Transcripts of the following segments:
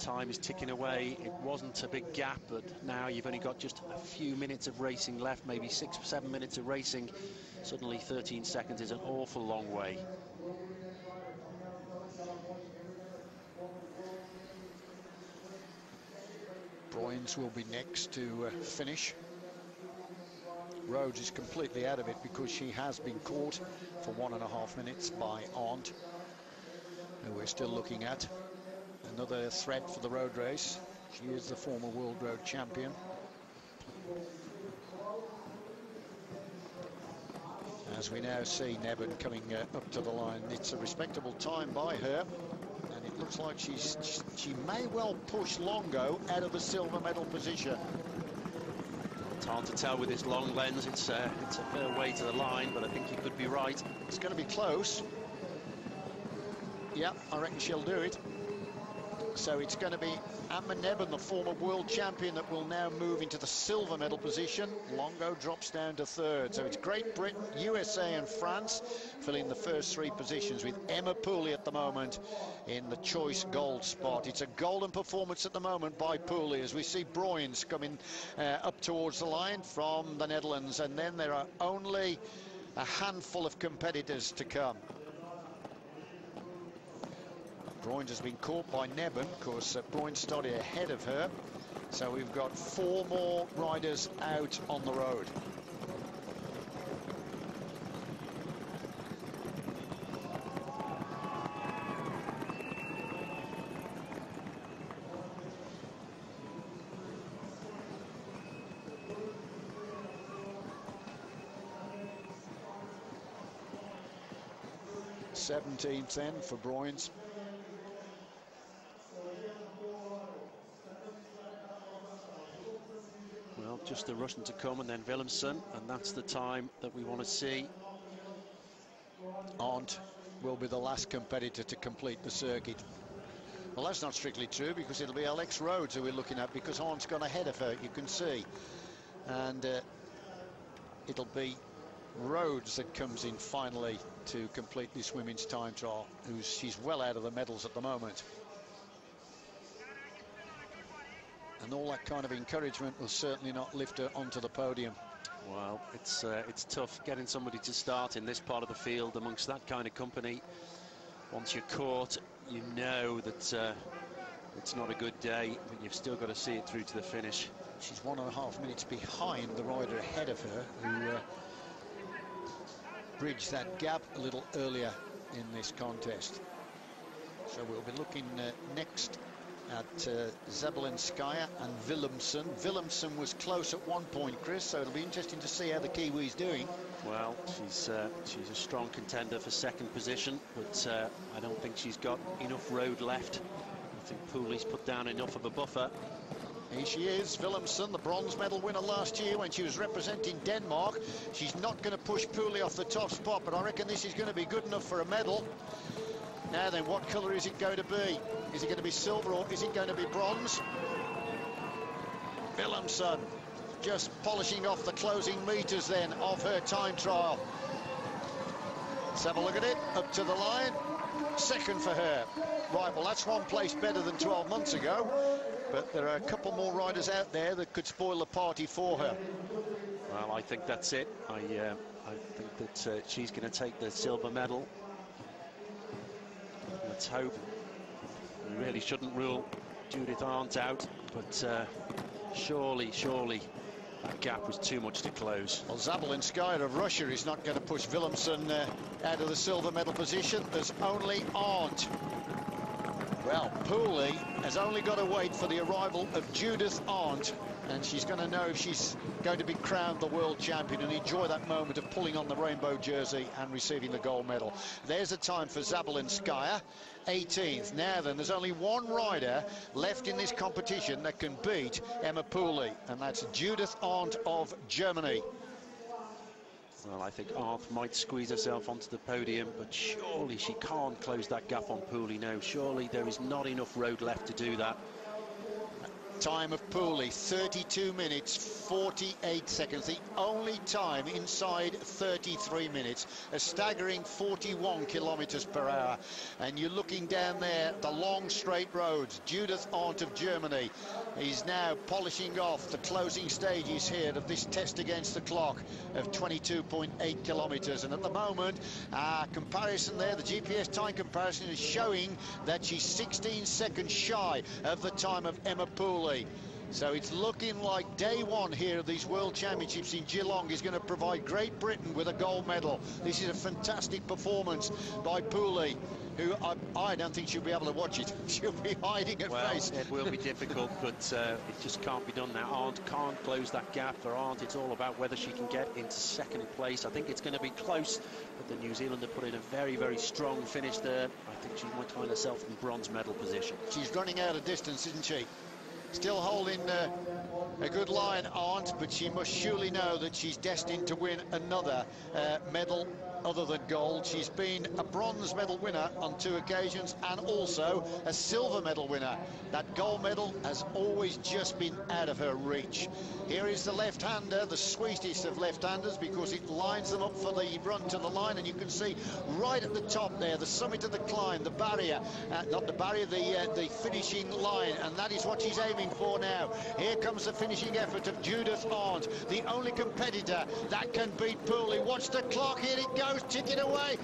time is ticking away. It wasn't a big gap, but now you've only got just a few minutes of racing left, maybe 6 or 7 minutes of racing. Suddenly 13 seconds is an awful long way. Bruins will be next to finish. Rhodes is completely out of it because she has been caught for 1.5 minutes by Arndt, who we're still looking at. Another threat for the road race. She is the former world road champion. As we now see Nebben coming up to the line, it's a respectable time by her, and it looks like she may well push Longo out of the silver medal position. It's hard to tell with this long lens. It's a fair way to the line, but I think you could be right. It's going to be close. Yeah, I reckon she'll do it. So it's going to be Amma Nebben, the former world champion, that will now move into the silver medal position. Longo drops down to third. So it's Great Britain, USA and France filling the first 3 positions, with Emma Pooley at the moment in the choice gold spot. It's a golden performance at the moment by Pooley, as we see Bruins coming up towards the line from the Netherlands, and then there are only a handful of competitors to come. Bruins has been caught by Nebben because Bruins started ahead of her. So we've got 4 more riders out on the road. '17th then for Bruins. Well, just the Russian to come, and then Willemsen, and that's the time that we want to see. Arndt will be the last competitor to complete the circuit. Well, that's not strictly true, because it'll be Alex Rhodes who we're looking at, because Arndt's gone ahead of her, you can see. And it'll be Rhodes that comes in finally to complete this women's time trial, she's well out of the medals at the moment. And all that kind of encouragement will certainly not lift her onto the podium. Well, it's tough getting somebody to start in this part of the field amongst that kind of company. Once you're caught, you know that it's not a good day, but you've still got to see it through to the finish. She's 1.5 minutes behind the rider ahead of her, who bridged that gap a little earlier in this contest. So we'll be looking next at Zabelinskaya and Willemsen. Willemsen was close at one point, Chris, so it'll be interesting to see how the Kiwi's doing. Well, she's a strong contender for second position, but I don't think she's got enough road left. I think Pooley's put down enough of a buffer. Here she is, Willemsen, the bronze medal winner last year when she was representing Denmark. She's not going to push Pooley off the top spot, but I reckon this is going to be good enough for a medal. Now then, what colour is it going to be? Is it going to be silver or is it going to be bronze? Willemsen just polishing off the closing meters then of her time trial. Let's have a look at it, up to the line. Second for her. Right, well, that's 1 place better than 12 months ago, but there are a couple more riders out there that could spoil the party for her. Well, I think that's it. I think that she's going to take the silver medal. Let's hope. We really shouldn't rule Judith Arndt out, but surely that gap was too much to close. Well, Zabelinskaya of Russia is not going to push Willemsen out of the silver medal position. There's only Arndt. Well, Pooley has only got to wait for the arrival of Judith Arndt, and she's going to know if she's going to be crowned the world champion and enjoy that moment of pulling on the rainbow jersey and receiving the gold medal. There's a time for Zabelinskaya, 18th. Now then, there's only one rider left in this competition that can beat Emma Pooley, and that's Judith Arndt of Germany. Well, I think Arndt might squeeze herself onto the podium, but surely she can't close that gap on Pooley now. Surely there is not enough road left to do that. time of Pooley, 32 minutes, 48 seconds. The only time inside 33 minutes. A staggering 41 kilometers per hour. And you're looking down there, the long straight roads. Judith Arndt of Germany is now polishing off the closing stages here of this test against the clock of 22.8 kilometers. And at the moment, comparison there, the GPS time comparison is showing that she's 16 seconds shy of the time of Emma Pooley. So it's looking like day one here of these World Championships in Geelong is going to provide Great Britain with a gold medal. This is a fantastic performance by Pooley, who I don't think she'll be able to watch it. She'll be hiding her face. It will be difficult, but it just can't be done now. Arndt can't close that gap. For Arndt, it's all about whether she can get into second place. I think it's going to be close, but the New Zealander put in a very, very strong finish there. I think she might find herself in bronze medal position. She's running out of distance, isn't she? Still holding a good line, Arndt, but she must surely know that she's destined to win another medal other than gold. She's been a bronze medal winner on 2 occasions and also a silver medal winner. That gold medal has always just been out of her reach. Here is the left-hander, the sweetest of left-handers, because it lines them up for the run to the line, and you can see right at the top there, the summit of the climb, the barrier, not the barrier, the finishing line, and that is what she's aiming for now. Here comes the finishing effort of Judith Arndt, the only competitor that can beat Pooley. Watch the clock, here it goes, ticking away.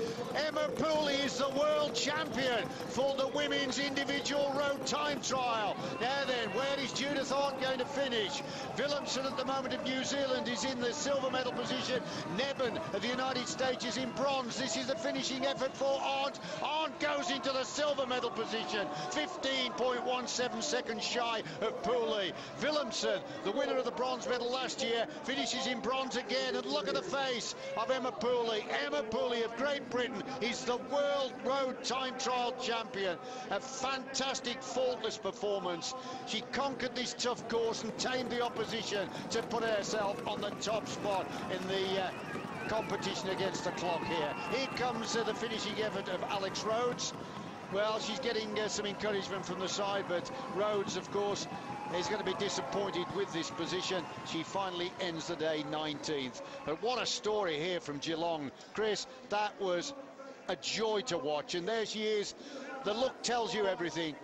Emma Pooley is the world champion for the women's individual road time trial. Now then, where is Judith Arndt going to finish? Willemsen at the moment of New Zealand is in the silver medal position. Nebben of the United States is in bronze. This is the finishing effort for Arndt. Arndt goes into the silver medal position, 15.17 seconds shy of Pooley. Willemsen, the winner of the bronze medal last year, finishes in bronze again. And look at the face of Emma Pooley. Emma Pooley of Great Britain is the world road time trial champion. A fantastic, faultless performance. She conquered this tough course and tamed the opposition to put herself on the top spot in the competition against the clock here. Here comes the finishing effort of Alex Rhodes. Well, she's getting some encouragement from the side, but Rhodes, of course, is going to be disappointed with this position. She finally ends the day 19th. But what a story here from Geelong. Chris, that was a joy to watch. And there she is. The look tells you everything.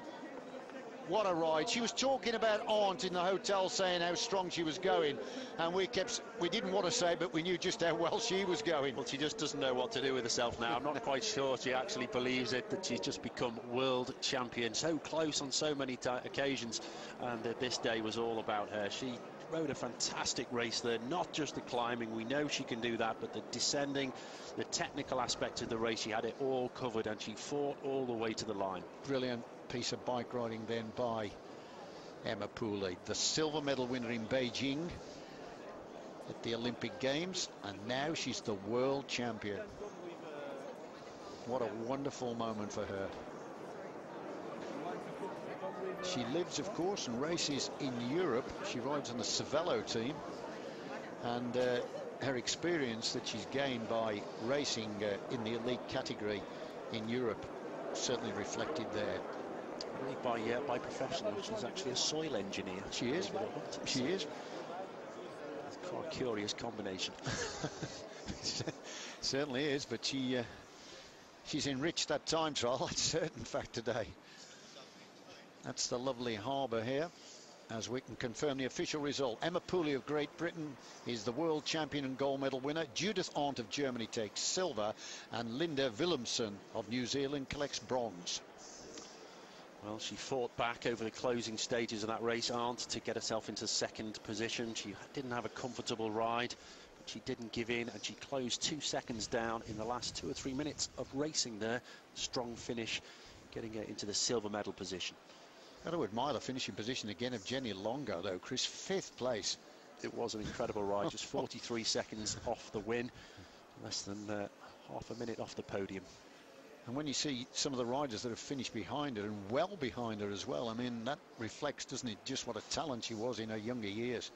What a ride. She was talking about Arndt in the hotel, saying how strong she was going, and we didn't want to say, but we knew just how well she was going. Well, she just doesn't know what to do with herself now. I'm not quite sure she actually believes it, that she's just become world champion. So close on so many occasions, and this day was all about her. She rode a fantastic race there, not just the climbing. We know she can do that, but the descending, the technical aspect of the race, she had it all covered, and she fought all the way to the line. Brilliant piece of bike riding then by Emma Pooley, the silver medal winner in Beijing at the Olympic Games, and now she's the world champion. What a wonderful moment for her. She lives, of course, and races in Europe. She rides on the Cervelo team, and her experience that she's gained by racing in the elite category in Europe certainly reflected there. By professional, she's actually a soil engineer. She is. She is. It's quite a curious combination. Certainly is, but she's enriched that time trial, that's certain fact today. That's the lovely harbour here, as we can confirm the official result. Emma Pooley of Great Britain is the world champion and gold medal winner. Judith Arndt of Germany takes silver, and Linda Willemsen of New Zealand collects bronze. Well, she fought back over the closing stages of that race, Arndt, to get herself into second position. She didn't have a comfortable ride, but she didn't give in, and she closed 2 seconds down in the last 2 or 3 minutes of racing there. Strong finish, getting her into the silver medal position. I would admire the finishing position again of Jenny Longo, though, Chris. 5th place. It was an incredible ride, just 43 seconds off the win, less than half a minute off the podium. And when you see some of the riders that have finished behind her, and well behind her as well, I mean, that reflects, doesn't it, just what a talent she was in her younger years.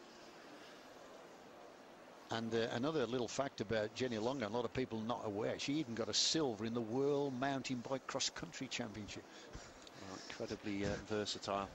And another little fact about Jenny Longo, a lot of people not aware, she even got a silver in the World Mountain Bike Cross Country Championship. Incredibly versatile.